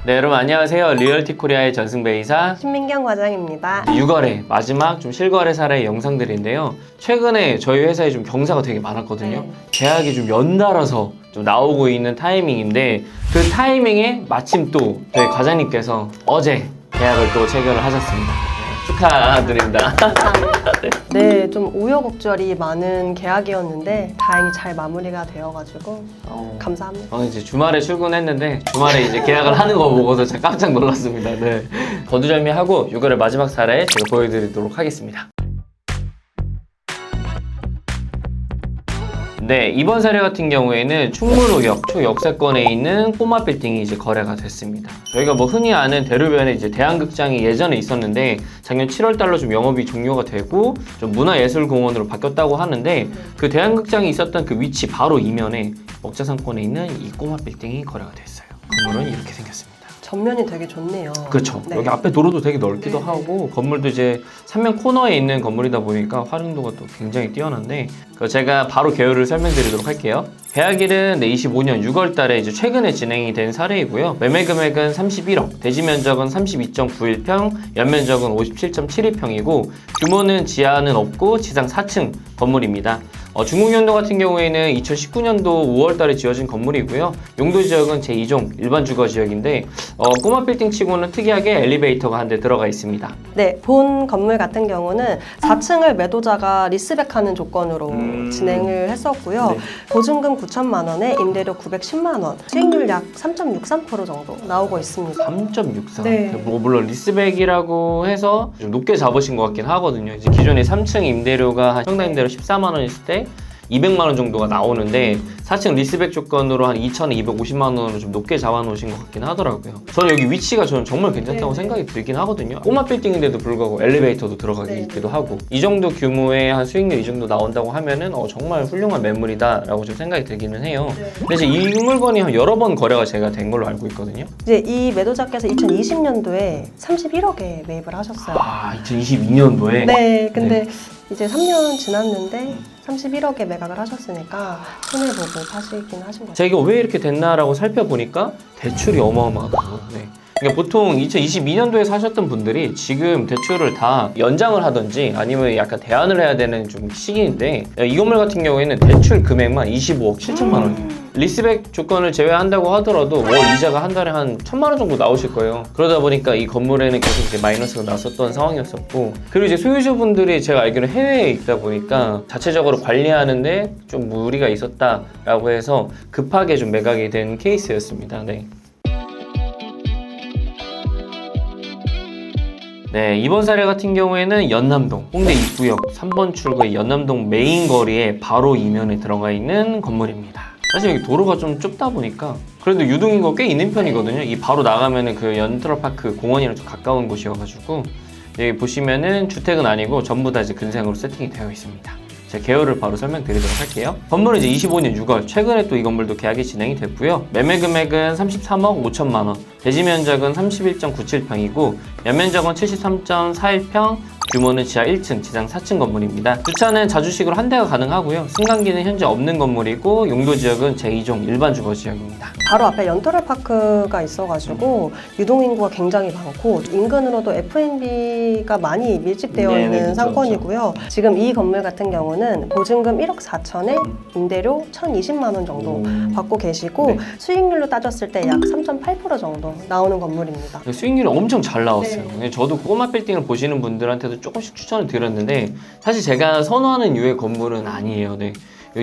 네, 여러분 안녕하세요. 리얼티 코리아의 전승배 이사 신민경 과장입니다. 6월에 마지막 좀 실거래 사례 영상들인데요. 최근에 저희 회사에 좀 경사가 되게 많았거든요. 네. 계약이 좀 연달아서 좀 나오고 있는 타이밍인데 그 타이밍에 마침 또 저희 과장님께서 어제 계약을 또 체결을 하셨습니다. 네, 축하드립니다. 네, 좀 우여곡절이 많은 계약이었는데 다행히 잘 마무리가 되어가지고 감사합니다. 이제 주말에 출근했는데 주말에 이제 계약을 하는 거 보고서 제가 깜짝 놀랐습니다. 네. 거두절미하고 6월의 마지막 사례 제가 보여드리도록 하겠습니다. 네, 이번 사례 같은 경우에는 충무로역 초역세권에 있는 꼬마 빌딩이 이제 거래가 됐습니다. 저희가 뭐 흔히 아는 대로변에 이제 대한극장이 예전에 있었는데 작년 7월 달로 좀 영업이 종료가 되고 좀 문화예술공원으로 바뀌었다고 하는데 그 대한극장이 있었던 그 위치 바로 이면에 억자상권에 있는 이 꼬마 빌딩이 거래가 됐어요. 건물은 이렇게 생겼습니다. 전면이 되게 좋네요. 그렇죠. 네. 여기 앞에 도로도 되게 넓기도 네. 하고 건물도 이제 삼면 코너에 있는 건물이다 보니까 활용도가 또 굉장히 뛰어난데 제가 바로 개요를 설명드리도록 할게요. 계약일은 25년 6월 달에 이제 최근에 진행이 된 사례이고요. 매매 금액은 31억, 대지 면적은 32.91평, 연면적은 57.72평이고 규모는 지하는 없고 지상 4층 건물입니다. 중국연도 같은 경우에는 2019년도 5월 달에 지어진 건물이고요. 용도 지역은 제2종 일반 주거 지역인데 꼬마 빌딩 치고는 특이하게 엘리베이터가 한 대 들어가 있습니다. 네, 본 건물 같은 경우는 4층을 매도자가 리스백하는 조건으로 진행을 했었고요. 네. 보증금 9천만 원에 임대료 910만 원, 수익률 약 3.63% 정도 나오고 있습니다. 3.64. 네. 뭐 물론 리스백이라고 해서 좀 높게 잡으신 것 같긴 하거든요. 이제 기존에 3층 임대료가 한 평당 임대료 14만 원이었을 때 200만 원 정도가 나오는데 4층 리스백 조건으로 한 2,250만 원으로 좀 높게 잡아놓으신 것 같긴 하더라고요. 저는 여기 위치가 저는 정말 괜찮다고 생각이 들긴 하거든요. 꼬마 빌딩인데도 불구하고 엘리베이터도 들어가기 있기도 하고 이 정도 규모의 한 수익률 이 정도 나온다고 하면은 정말 훌륭한 매물이다라고 좀 생각이 들기는 해요. 근데 이제 이 물건이 한 여러 번 거래가 제가 된 걸로 알고 있거든요. 이제 이 매도자께서 2020년도에 31억에 매입을 하셨어요. 2022년도에? 네, 근데 이제 3년 지났는데 31억에 매각을 하셨으니까 손해보고 파시긴 하신 거죠. 제가 왜 이렇게 됐나라고 살펴보니까 대출이 어마어마하더라고요. 네. 그러니까 보통 2022년도에 사셨던 분들이 지금 대출을 다 연장을 하든지 아니면 약간 대안을 해야 되는 좀 시기인데 이 건물 같은 경우에는 대출 금액만 25억 7천만 원이에요. 리스백 조건을 제외한다고 하더라도 월 이자가 한 달에 한 1,000만 원 정도 나오실 거예요. 그러다 보니까 이 건물에는 계속 이제 마이너스가 났었던 상황이었었고 그리고 이제 소유주분들이 제가 알기로는 해외에 있다 보니까 자체적으로 관리하는데 좀 무리가 있었다라고 해서 급하게 좀 매각이 된 케이스였습니다. 네. 네, 이번 사례 같은 경우에는 연남동 홍대 입구역 3번 출구의 연남동 메인 거리에 바로 이면에 들어가 있는 건물입니다. 사실 여기 도로가 좀 좁다 보니까 그래도 유동인구가 꽤 있는 편이거든요. 이 바로 나가면은 그 연트럴파크 공원이랑 좀 가까운 곳이어가지고 여기 보시면은 주택은 아니고 전부 다 이제 근생으로 세팅이 되어 있습니다. 제가 개요를 바로 설명드리도록 할게요. 건물은 이제 25년 6월 최근에 또 이 건물도 계약이 진행이 됐고요. 매매 금액은 33억 5천만 원, 대지 면적은 31.97평이고 연면적은 73.41평, 규모는 지하 1층, 지상 4층 건물입니다. 주차는 자주식으로 한 대가 가능하고요. 승강기는 현재 없는 건물이고 용도 지역은 제2종 일반 주거 지역입니다. 바로 앞에 연터럴파크가 있어가지고 유동인구가 굉장히 많고 인근으로도 F&B가 많이 밀집되어 네네, 있는 그쵸, 상권이고요. 지금 이 건물 같은 경우는 보증금 1억 4천에 임대료 1,020만 원 정도 받고 계시고 네. 수익률로 따졌을 때 약 3.8% 정도 나오는 건물입니다. 수익률이 엄청 잘 나왔어요. 저도 꼬마 빌딩을 보시는 분들한테도 조금씩 추천을 드렸는데 사실 제가 선호하는 유의 건물은 아니에요. 네.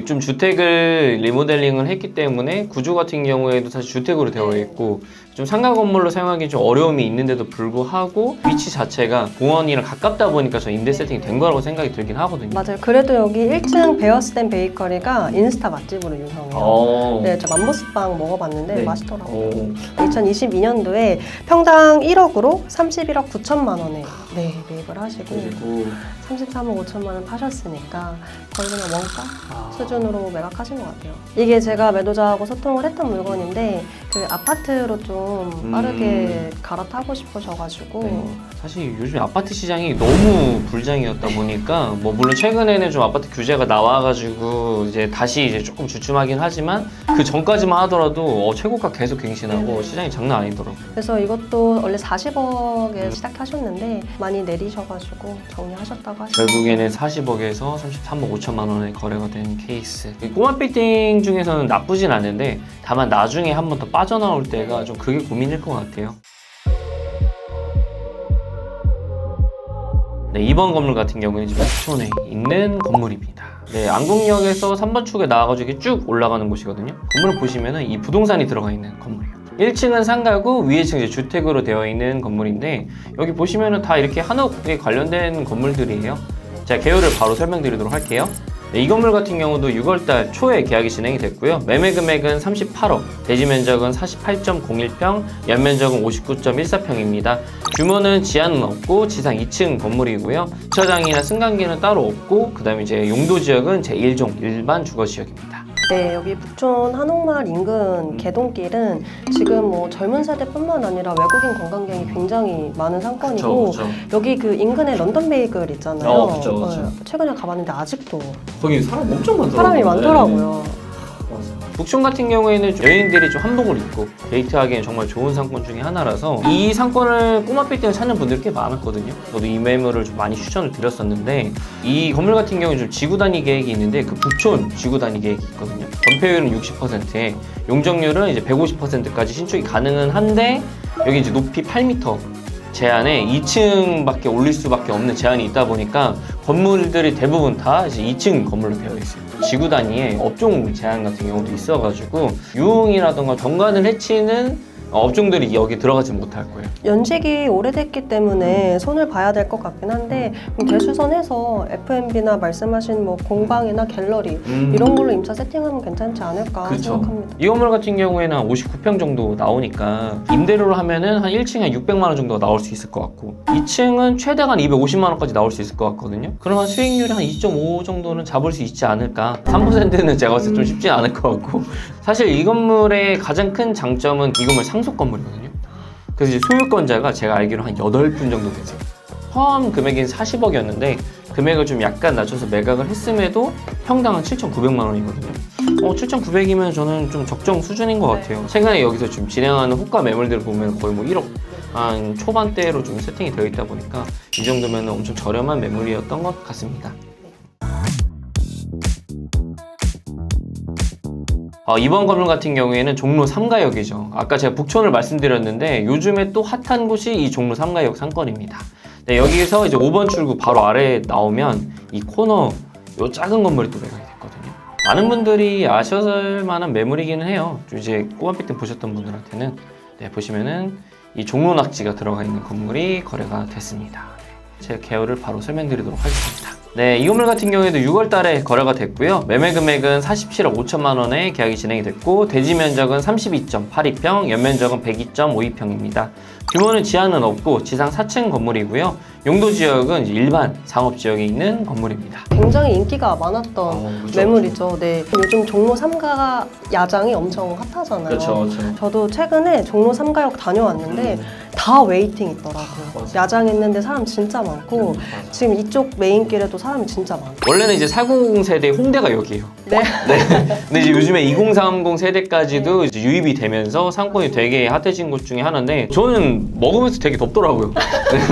좀 주택을 리모델링을 했기 때문에 구조 같은 경우에도 사실 주택으로 되어 있고 좀 상가 건물로 사용하기 좀 어려움이 있는데도 불구하고 위치 자체가 공원이랑 가깝다 보니까 저 임대 세팅이 된 거라고 생각이 들긴 하거든요. 맞아요. 그래도 여기 1층 베어스덴 베이커리가 인스타 맛집으로 유명해요. 네, 저 맘모스빵 먹어봤는데 네. 맛있더라고요. 2022년도에 평당 1억으로 31억 9천만 원에 매입을 하시고 그리고 33억 5천만 원 파셨으니까 거의 그냥 원가 수준으로 매각하신 것 같아요. 이게 제가 매도자하고 소통을 했던 물건인데 그 아파트로 좀 빠르게 갈아타고 싶으셔가지고 네. 사실 요즘 아파트 시장이 너무 불장이었다 보니까 뭐 물론 최근에는 좀 아파트 규제가 나와가지고 이제 다시 이제 조금 주춤하긴 하지만 그 전까지만 하더라도 최고가 계속 갱신하고 시장이 장난 아니더라고요. 그래서 이것도 원래 40억에 시작하셨는데 많이 내리셔가지고 정리하셨다고 하시죠. 결국에는 40억에서 33억 5천만 원에 거래가 된 케이스. 꼬마 빌딩 중에서는 나쁘진 않은데 다만 나중에 한 번 더 빠져나올 때가 좀 그게 고민일 것 같아요. 네, 이번 건물 같은 경우는 지금 부촌에 있는 건물입니다. 네, 안국역에서 3번 축에 나와가지고 이렇게 쭉 올라가는 곳이거든요. 건물을 보시면은 이 부동산이 들어가 있는 건물이에요. 1층은 상가고 위에 층 이제 주택으로 되어 있는 건물인데 여기 보시면은 다 이렇게 한옥에 관련된 건물들이에요. 자, 개요를 바로 설명드리도록 할게요. 네, 이 건물 같은 경우도 6월달 초에 계약이 진행이 됐고요. 매매 금액은 38억, 대지 면적은 48.01평, 연면적은 59.14평입니다. 규모는 지하는 없고 지상 2층 건물이고요. 주차장이나 승강기는 따로 없고 그 다음에 이제 용도 지역은 제1종 일반 주거 지역입니다. 네, 여기 북촌 한옥마을 인근 개동길은 지금 뭐 젊은 세대뿐만 아니라 외국인 관광객이 굉장히 많은 상권이고 그쵸. 여기 그 인근에 런던 베이글 있잖아요. 그쵸. 최근에 가봤는데 아직도 거기 사람 엄청 많더라고요. 사람이 많더라고요. 북촌 같은 경우에는 여행들이 좀 한복을 입고 데이트하기엔 정말 좋은 상권 중에 하나라서 이 상권을 꼬마 빌딩을 찾는 분들이 꽤 많았거든요. 저도 이 매물을 좀 많이 추천을 드렸었는데 이 건물 같은 경우는 좀 지구 단위 계획이 있는데 그 북촌 지구 단위 계획이 있거든요. 건폐율은 60%에 용적률은 이제 150%까지 신축이 가능은 한데 여기 이제 높이 8m 제한에 2층밖에 올릴 수밖에 없는 제한이 있다 보니까 건물들이 대부분 다 이제 2층 건물로 되어 있어요. 지구 단위의 업종 제한 같은 경우도 있어가지고 유흥이라던가 경관을 해치는 업종들이 여기 들어가지 못할 거예요. 연식이 오래됐기 때문에 손을 봐야 될 것 같긴 한데 그럼 대수선해서 F&B나 말씀하신 뭐 공방이나 갤러리 이런 걸로 임차 세팅하면 괜찮지 않을까 생각합니다. 이 건물 같은 경우에는 한 59평 정도 나오니까 임대료로 하면은 한 1층에 한 600만 원 정도 나올 수 있을 것 같고 2층은 최대가 한 250만 원까지 나올 수 있을 것 같거든요. 그러면 수익률이 한 2.5 정도는 잡을 수 있지 않을까. 3%는 제가 봤을 때 좀 쉽지 않을 것 같고 사실 이 건물의 가장 큰 장점은 이 건물 상속 건물이거든요. 그래서 이제 소유권자가 제가 알기로 한 8분 정도 되세요. 포함 금액인 40억이었는데 금액을 좀 약간 낮춰서 매각을 했음에도 평당 한 7,900만 원이거든요. 7,900이면 저는 좀 적정 수준인 것 같아요. 최근에 여기서 좀 진행하는 호가 매물들을 보면 거의 뭐 1억 한 초반대로 좀 세팅이 되어 있다 보니까 이 정도면 엄청 저렴한 매물이었던 것 같습니다. 이번 건물 같은 경우에는 종로 3가역이죠. 아까 제가 북촌을 말씀드렸는데 요즘에 또 핫한 곳이 이 종로 3가역 상권입니다. 네, 여기에서 이제 5번 출구 바로 아래에 나오면 이 코너 요 작은 건물이 또 매각이 됐거든요. 많은 분들이 아셨을 만한 매물이기는 해요. 이제 꼬마 빌딩 보셨던 분들한테는 네, 보시면은 이 종로 낙지가 들어가 있는 건물이 거래가 됐습니다. 제가 개요를 바로 설명드리도록 하겠습니다. 네, 이 건물 같은 경우에도 6월 달에 거래가 됐고요. 매매 금액은 47억 5천만 원에 계약이 진행이 됐고 대지 면적은 32.82평, 연면적은 102.52평입니다. 규모는 지하는 없고 지상 4층 건물이고요. 용도 지역은 이제 일반 상업 지역에 있는 건물입니다. 굉장히 인기가 많았던 그쵸, 매물이죠. 네, 요즘 종로 3가 야장이 엄청 핫하잖아요. 그렇죠. 저도 최근에 종로 3가역 다녀왔는데 다 웨이팅 있더라고요. 맞아. 야장 있는데 사람 진짜 많고 지금 이쪽 메인길에도 사람이 진짜 많고. 원래는 이제 4050 세대 홍대가 여기예요. 네. 근데 이제 요즘에 2030 세대까지도 이제 유입이 되면서 상권이 되게 핫해진 곳 중에 하나인데 저는 먹으면서 되게 덥더라고요.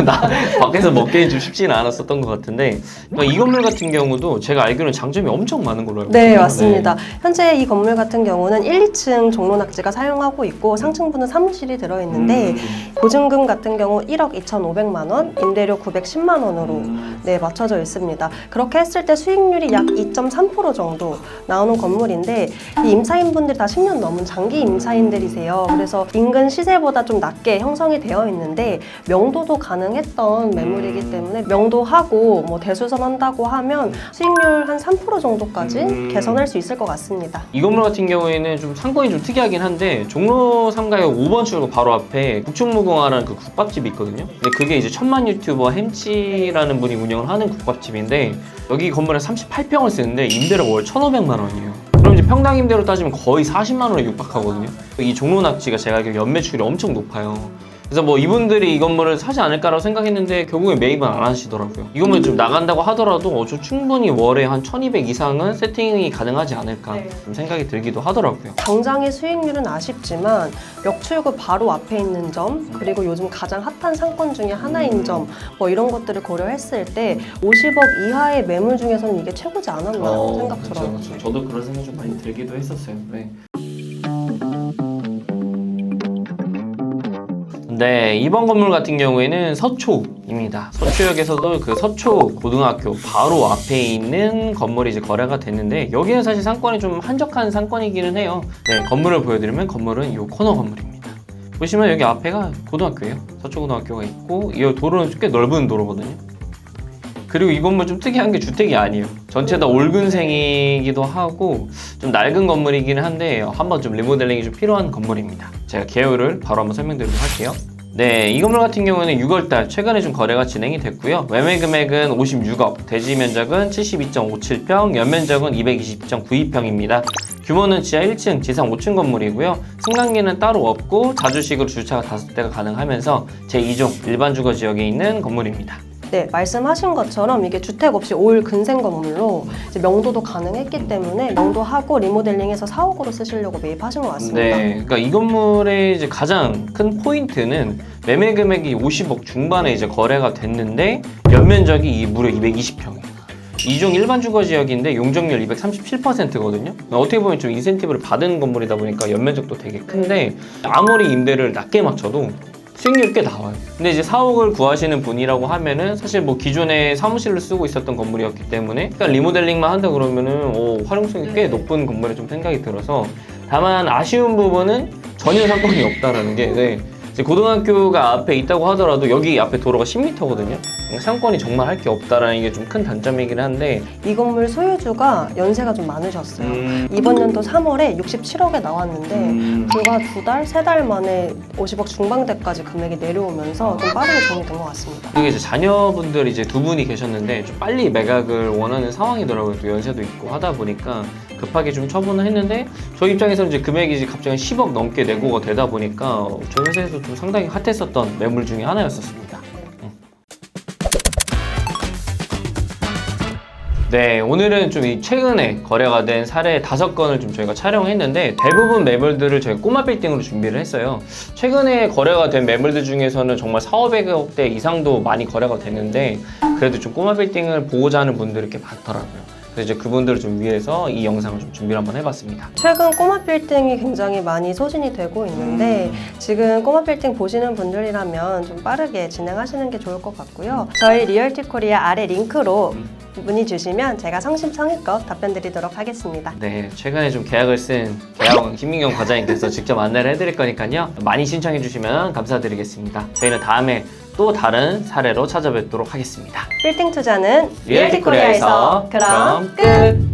나 밖에서 먹기엔 좀 쉽지는 않았었던 것 같은데 이 건물 같은 경우도 제가 알기로는 장점이 엄청 많은 걸로 알고 있어요. 네, 맞습니다. 현재 이 건물 같은 경우는 1, 2층 종로 낙지가 사용하고 있고 상층부는 사무실이 들어있는데 보증금 같은 경우 1억 2,500만 원, 임대료 910만 원으로 네, 맞춰져 있습니다. 그렇게 했을 때 수익률이 약 2.3% 정도 나오는 건물인데 이 임차인분들이 다 10년 넘은 장기 임차인들이세요. 그래서 인근 시세보다 좀 낮게 형성이 되어 있는데 명도도 가능했던 매물이기 때문에 명도하고 뭐 대수선 한다고 하면 수익률 한 3% 정도까지 개선할 수 있을 것 같습니다. 이 건물 같은 경우에는 좀 상권이 좀 특이하긴 한데 종로 3가역 5번 출구 바로 앞에 북촌무궁화라는 그 국밥집이 있거든요. 근데 그게 이제 천만 유튜버 햄찌라는 분이 운영을 하는 국밥집인데 여기 건물에 38평을 쓰는데 임대료가 월 1,500만 원이에요. 그럼 지금 이제 평당 임대로 따지면 거의 40만 원에 육박하거든요. 이 종로낙지가 제가 알기로 연매출이 엄청 높아요. 그래서 뭐 이분들이 이 건물을 사지 않을까라고 생각했는데 결국에 매입은 안 하시더라고요. 이 건물 좀 나간다고 하더라도 저 충분히 월에 한 1200 이상은 세팅이 가능하지 않을까 네. 좀 생각이 들기도 하더라고요. 당장의 수익률은 아쉽지만 역출구 바로 앞에 있는 점, 그리고 요즘 가장 핫한 상권 중에 하나인 점, 뭐 이런 것들을 고려했을 때 50억 이하의 매물 중에서는 이게 최고지 않았나 생각 들어요. 그렇죠. 저도 그런 생각 좀 많이 들기도 했었어요. 네. 네, 이번 건물 같은 경우에는 서초입니다. 서초역에서도 그 서초 고등학교 바로 앞에 있는 건물이 이제 거래가 됐는데 여기는 사실 상권이 좀 한적한 상권이기는 해요. 네, 건물을 보여드리면 건물은 이 코너 건물입니다. 보시면 여기 앞에가 고등학교예요. 서초고등학교가 있고 이 도로는 꽤 넓은 도로거든요. 그리고 이 건물 좀 특이한 게 주택이 아니에요. 전체 다 옳근생이기도 하고 좀 낡은 건물이기는 한데 한번 좀 리모델링이 좀 필요한 건물입니다. 제가 개요를 바로 한번 설명드리도록 할게요. 네, 이 건물 같은 경우는 6월달 최근에 좀 거래가 진행이 됐고요. 매매 금액은 56억, 대지 면적은 72.57평, 연면적은 220.92평입니다. 규모는 지하 1층, 지상 5층 건물이고요. 승강기는 따로 없고 자주식으로 주차가 5대가 가능하면서 제2종 일반 주거 지역에 있는 건물입니다. 네, 말씀하신 것처럼 이게 주택 없이 올 근생 건물로 이제 명도도 가능했기 때문에 명도하고 리모델링해서 4억으로 쓰시려고 매입하신 것 같습니다. 네, 그러니까 이 건물의 이제 가장 큰 포인트는 매매 금액이 50억 중반에 이제 거래가 됐는데 연면적이 무려 220평이에요. 2종 일반 주거 지역인데 용적률 237%거든요. 어떻게 보면 좀 인센티브를 받은 건물이다 보니까 연면적도 되게 큰데 아무리 임대를 낮게 맞춰도 수익률이 꽤 나와요. 근데 이제 4억을 구하시는 분이라고 하면은 사실 뭐 기존에 사무실을 쓰고 있었던 건물이었기 때문에 그러니까 리모델링만 한다 그러면은 활용성이 꽤 높은 건물에 좀 생각이 들어서 다만 아쉬운 부분은 전혀 상권이 없다라는 게 네. 이제 고등학교가 앞에 있다고 하더라도 여기 앞에 도로가 10m거든요. 상권이 정말 할 게 없다라는 게 좀 큰 단점이긴 한데 이 건물 소유주가 연세가 좀 많으셨어요. 이번 연도 3월에 67억에 나왔는데 불과 2달, 3달 만에 50억 중반대까지 금액이 내려오면서 좀 빠르게 정리된 것 같습니다. 그리고 이제 자녀분들이 이제 2분이 계셨는데 좀 빨리 매각을 원하는 상황이더라고요. 또 연세도 있고 하다 보니까 급하게 좀 처분을 했는데 저희 입장에서는 이제 금액이 이제 갑자기 10억 넘게 내고가 되다 보니까 저희 회사에서 좀 상당히 핫했었던 매물 중에 하나였었습니다. 네, 오늘은 좀 이 최근에 거래가 된 사례 5건을 좀 저희가 촬영했는데 대부분 매물들을 저희가 꼬마 빌딩으로 준비를 했어요. 최근에 거래가 된 매물들 중에서는 정말 4,500억대 이상도 많이 거래가 됐는데 그래도 좀 꼬마 빌딩을 보고자 하는 분들이 꽤 많더라고요. 그래서 이제 그분들을 좀 위해서 이 영상을 좀 준비를 한번 해봤습니다. 최근 꼬마 빌딩이 굉장히 많이 소진이 되고 있는데 지금 꼬마 빌딩 보시는 분들이라면 좀 빠르게 진행하시는 게 좋을 것 같고요. 저희 리얼티 코리아 아래 링크로 문의 주시면 제가 성심성의껏 답변 드리도록 하겠습니다. 네, 최근에 좀 계약을 쓴 계약원 김민경 과장님께서 직접 안내를 해드릴 거니까요. 많이 신청해 주시면 감사드리겠습니다. 저희는 다음에 또 다른 사례로 찾아뵙도록 하겠습니다. 빌딩 투자는 리얼티 코리아에서 그럼 끝!